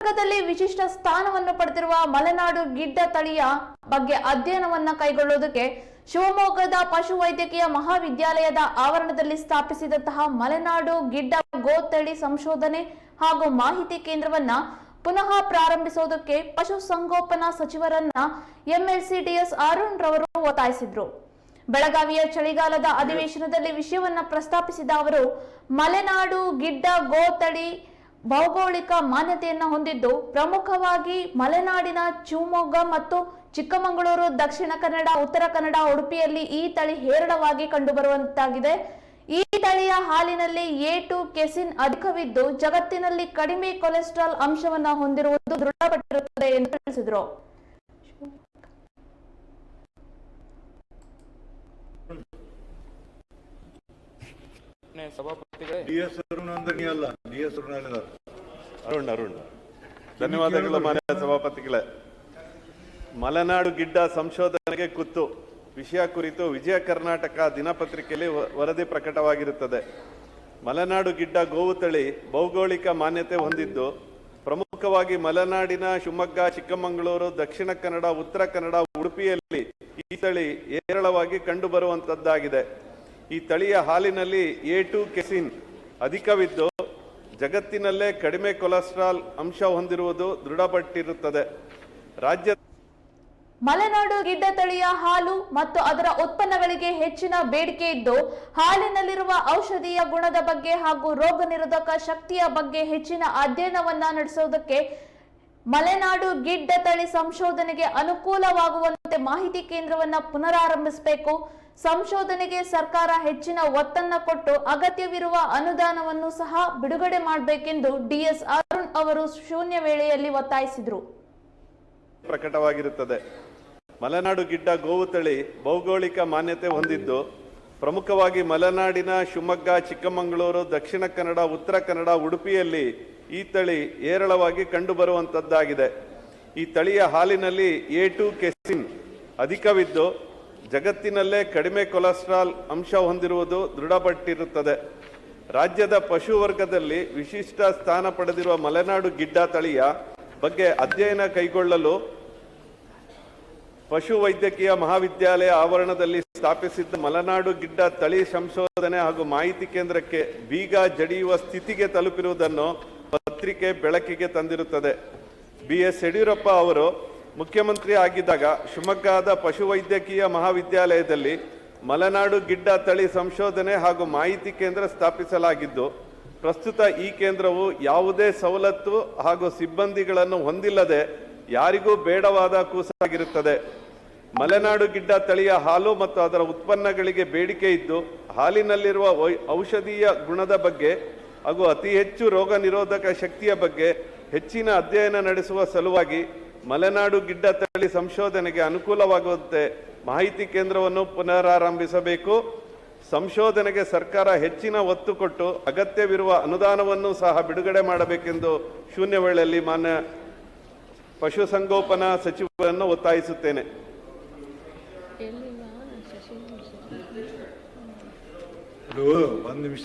ವರ್ಗದಲ್ಲಿ ವಿಶಿಷ್ಟ ಸ್ಥಾನವನ್ನು ಪಡೆದಿರುವ ಮಲೆನಾಡು ಗಿಡ್ಡ ತಳಿಯ ಬಗ್ಗೆ ಅಧ್ಯಯನವನ್ನ ಕೈಗೊಳ್ಳುವುದಕ್ಕೆ ಶಿವಮೊಗ್ಗದ ಪಶುವೈದ್ಯಕೀಯ ಮಹಾವಿದ್ಯಾಲಯದ ಆವರಣದಲ್ಲಿ ಸ್ಥಾಪಿಸಿದಂತಹ ಮಲೆನಾಡು ಗಿಡ್ಡ ಗೋತಳಿ ಸಂಶೋಧನೆ ಹಾಗೂ ಮಾಹಿತಿ ಕೇಂದ್ರವನ್ನ ಪುನಃ ಪ್ರಾರಂಭಿಸುವುದಕ್ಕೆ ಪಶುಸಂಗೋಪನಾ ಸಚಿವರನ್ನ ಎಂಎಲ್ಸಿ ಡಿಎಸ್ ಅರುಣ್ ರವರು ಒತ್ತಾಯಿಸಿದ್ರು. ಬೆಳಗಾವಿಯ ಚಳಿಗಾಲದ ಅಧಿವೇಶನದಲ್ಲಿ ವಿಷಯವನ್ನ ಪ್ರಸ್ತಾಪಿಸಿದ ಅವರು, ಮಲೆನಾಡು ಗಿಡ್ಡ ಗೋತಳಿ ಭೌಗೋಳಿಕ ಮಾನ್ಯತೆಯನ್ನು ಹೊಂದಿದ್ದು, ಪ್ರಮುಖವಾಗಿ ಮಲೆನಾಡಿನ ಶಿವಮೊಗ್ಗ ಮತ್ತು ಚಿಕ್ಕಮಗಳೂರು, ದಕ್ಷಿಣ ಕನ್ನಡ, ಉತ್ತರ ಕನ್ನಡ, ಉಡುಪಿಯಲ್ಲಿ ಈ ತಳಿ ಹೇರಳವಾಗಿ ಕಂಡುಬರುವಂತಾಗಿದೆ. ಈ ತಳಿಯ ಹಾಲಿನಲ್ಲಿ A2 ಕೆಸಿನ್ ಅಧಿಕವಿದ್ದು, ಜಗತ್ತಿನಲ್ಲಿ ಕಡಿಮೆ ಕೊಲೆಸ್ಟ್ರಾಲ್ ಅಂಶವನ್ನು ಹೊಂದಿರುವುದು ದೃಢಪಟ್ಟಿರುತ್ತದೆ ಎಂದು ತಿಳಿಸಿದರು. ಅರುಣ್ ಧನ್ಯವಾದಗಳು ಮಾನ್ಯ ಸಭಾಪತಿಗಳೇ. ಮಲೆನಾಡು ಗಿಡ್ಡ ಸಂಶೋಧನೆಗೆ ಕುತ್ತು ವಿಷಯ ಕುರಿತು ವಿಜಯ ಕರ್ನಾಟಕ ದಿನಪತ್ರಿಕೆಯಲ್ಲಿ ವರದಿ ಪ್ರಕಟವಾಗಿರುತ್ತದೆ. ಮಲೆನಾಡು ಗಿಡ್ಡ ಗೋವು ತಳಿ ಭೌಗೋಳಿಕ ಮಾನ್ಯತೆ ಹೊಂದಿದ್ದು, ಪ್ರಮುಖವಾಗಿ ಮಲೆನಾಡಿನ ಶಿವಮೊಗ್ಗ, ಚಿಕ್ಕಮಗಳೂರು, ದಕ್ಷಿಣ ಕನ್ನಡ, ಉತ್ತರ ಕನ್ನಡ, ಉಡುಪಿಯಲ್ಲಿ ಈ ತಳಿ ಹೇರಳವಾಗಿ ಕಂಡುಬರುವಂತದ್ದಾಗಿದೆ. ಈ ತಳಿಯ ಹಾಲಿನಲ್ಲಿ A2 ಕೆಸಿನ್ ಅಧಿಕವಿದ್ದು, ಜಗತ್ತಿನಲ್ಲೇ ಕಡಿಮೆ ಕೊಲೆಸ್ಟ್ರಾಲ್ ಅಂಶ ಹೊಂದಿರುವುದು ದೃಢಪಟ್ಟಿರುತ್ತದೆ. ಮಲೆನಾಡು ಗಿಡ್ಡ ತಳಿಯ ಹಾಲು ಮತ್ತು ಅದರ ಉತ್ಪನ್ನಗಳಿಗೆ ಹೆಚ್ಚಿನ ಬೇಡಿಕೆ ಇದ್ದು, ಹಾಲಿನಲ್ಲಿರುವ ಔಷಧೀಯ ಗುಣದ ಬಗ್ಗೆ ಹಾಗೂ ರೋಗ ನಿರೋಧಕ ಶಕ್ತಿಯ ಬಗ್ಗೆ ಹೆಚ್ಚಿನ ಅಧ್ಯಯನವನ್ನ ನಡೆಸುವುದಕ್ಕೆ ಮಲೆನಾಡು ಗಿಡ್ಡ ತಳಿ ಸಂಶೋಧನೆಗೆ ಅನುಕೂಲವಾಗುವಂತೆ ಮಾಹಿತಿ ಕೇಂದ್ರವನ್ನ ಪುನರಾರಂಭಿಸಬೇಕು. ಸಂಶೋಧನೆಗೆ ಸರ್ಕಾರ ಹೆಚ್ಚಿನ ಒತ್ತನ್ನು ಕೊಟ್ಟು ಅಗತ್ಯವಿರುವ ಅನುದಾನವನ್ನು ಸಹ ಬಿಡುಗಡೆ ಮಾಡಬೇಕೆಂದು ಡಿಎಸ್ ಅರುಣ್ ಅವರು ಶೂನ್ಯ ವೇಳೆಯಲ್ಲಿ ಒತ್ತಾಯಿಸಿದರು. ಪ್ರಕಟವಾಗಿರುತ್ತದೆ. ಮಲೆನಾಡು ಗಿಡ್ಡ ಗೋವು ತಳಿ ಭೌಗೋಳಿಕ ಮಾನ್ಯತೆ ಹೊಂದಿದ್ದು, ಪ್ರಮುಖವಾಗಿ ಮಲೆನಾಡಿನ ಶಿವಮೊಗ್ಗ, ಚಿಕ್ಕಮಗಳೂರು, ದಕ್ಷಿಣ ಕನ್ನಡ, ಉತ್ತರ ಕನ್ನಡ, ಉಡುಪಿಯಲ್ಲಿ ಈ ತಳಿ ಹೇರಳವಾಗಿ ಕಂಡುಬರುವಂತದ್ದಾಗಿದೆ. ಈ ತಳಿಯ ಹಾಲಿನಲ್ಲಿ A2 ಕೆಸಿನ್ ಅಧಿಕವಿದ್ದು, ಜಗತ್ತಿನಲ್ಲೇ ಕಡಿಮೆ ಕೊಲೆಸ್ಟ್ರಾಲ್ ಅಂಶ ಹೊಂದಿರುವುದು ದೃಢಪಟ್ಟಿರುತ್ತದೆ. ರಾಜ್ಯದ ಪಶುವರ್ಗದಲ್ಲಿ ವಿಶಿಷ್ಟ ಸ್ಥಾನ ಪಡೆದಿರುವ ಮಲೆನಾಡು ಗಿಡ್ಡ ತಳಿಯ ಬಗ್ಗೆ ಅಧ್ಯಯನ ಕೈಗೊಳ್ಳಲು ಪಶುವೈದ್ಯಕೀಯ ಮಹಾವಿದ್ಯಾಲಯ ಆವರಣದಲ್ಲಿ ಸ್ಥಾಪಿಸಿದ್ದ ಮಲೆನಾಡು ಗಿಡ್ಡ ತಳಿ ಸಂಶೋಧನೆ ಹಾಗೂ ಮಾಹಿತಿ ಕೇಂದ್ರಕ್ಕೆ ಬೀಗ ಜಡಿಯುವ ಸ್ಥಿತಿಗೆ ತಲುಪಿರುವುದನ್ನು ಪತ್ರಿಕೆ ಬೆಳಕಿಗೆ ತಂದಿರುತ್ತದೆ. BS ಯಡಿಯೂರಪ್ಪ ಅವರು ಮುಖ್ಯಮಂತ್ರಿ ಆಗಿದ್ದಾಗ ಶಿವಮೊಗ್ಗದ ಪಶುವೈದ್ಯಕೀಯ ಮಹಾವಿದ್ಯಾಲಯದಲ್ಲಿ ಮಲೆನಾಡು ಗಿಡ್ಡ ತಳಿ ಸಂಶೋಧನೆ ಹಾಗೂ ಮಾಹಿತಿ ಕೇಂದ್ರ ಸ್ಥಾಪಿಸಲಾಗಿದ್ದು, ಪ್ರಸ್ತುತ ಈ ಕೇಂದ್ರವು ಯಾವುದೇ ಸವಲತ್ತು ಹಾಗೂ ಸಿಬ್ಬಂದಿಗಳನ್ನು ಹೊಂದಿಲ್ಲದೆ ಯಾರಿಗೂ ಬೇಡವಾದ ಕೂಸಾಗಿರುತ್ತದೆ. ಮಲೆನಾಡು ಗಿಡ್ಡ ತಳಿಯ ಹಾಲು ಮತ್ತು ಅದರ ಉತ್ಪನ್ನಗಳಿಗೆ ಬೇಡಿಕೆ ಇದ್ದು, ಹಾಲಿನಲ್ಲಿರುವ ಔಷಧೀಯ ಗುಣದ ಬಗ್ಗೆ ಹಾಗೂ ಅತಿ ಹೆಚ್ಚು ರೋಗ ನಿರೋಧಕ ಶಕ್ತಿಯ ಬಗ್ಗೆ ಹೆಚ್ಚಿನ ಅಧ್ಯಯನ ನಡೆಸುವ ಸಲುವಾಗಿ ಮಲೆನಾಡು ಗಿಡ್ಡ ತಳಿ ಸಂಶೋಧನೆಗೆ ಅನುಕೂಲವಾಗುವಂತೆ ಮಾಹಿತಿ ಕೇಂದ್ರವನ್ನು ಪುನರಾರಂಭಿಸಬೇಕು. ಸಂಶೋಧನೆಗೆ ಸರ್ಕಾರ ಹೆಚ್ಚಿನ ಒತ್ತು ಕೊಟ್ಟು ಅಗತ್ಯವಿರುವ ಅನುದಾನವನ್ನು ಸಹ ಬಿಡುಗಡೆ ಮಾಡಬೇಕೆಂದು ಶೂನ್ಯ ವೇಳೆಯಲ್ಲಿ ಮಾನ್ಯ ಪಶುಸಂಗೋಪನಾ ಸಚಿವರನ್ನು ಒತ್ತಾಯಿಸುತ್ತೇನೆ. ಒಂದು ನಿಮಿಷ